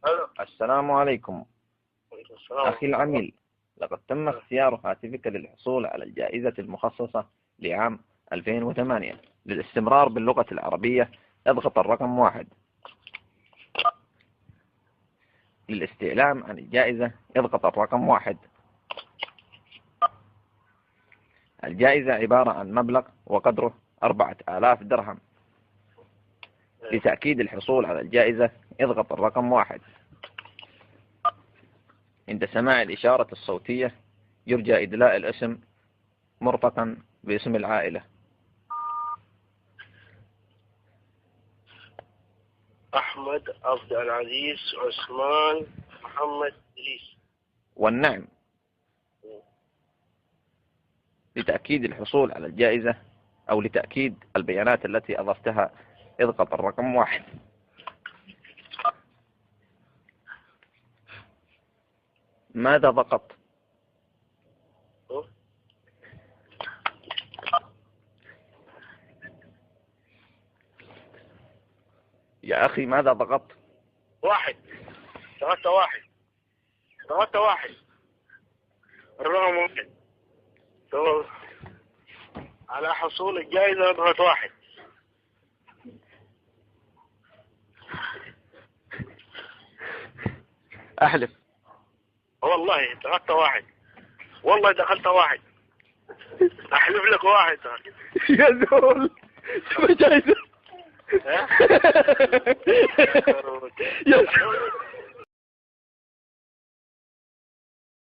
الو. السلام عليكم. وعليكم السلام. أخي العميل، لقد تم اختيار هاتفك للحصول على الجائزة المخصصة لعام 2008 للاستمرار باللغة العربية. اضغط الرقم 1. للاستعلام عن الجائزة اضغط الرقم 1. الجائزة عبارة عن مبلغ وقدره 4000 درهم. لتأكيد الحصول على الجائزة اضغط الرقم 1. عند سماع الإشارة الصوتية يرجى إدلاء الاسم مرفقا باسم العائلة. أحمد عبد العزيز عثمان محمد إدريس. والنعم. لتأكيد الحصول على الجائزة أو لتأكيد البيانات التي أضفتها اضغط الرقم 1. ماذا ضغطت؟ يا أخي ماذا ضغطت؟ 1. ضغطت 1. ضغطت 1. الرقم 1. على حصول الجائزة اضغط 1. أحلف. والله ضغطت 1. والله دخلت 1. أحلف لك 1. يا زول شو جايزة؟ يا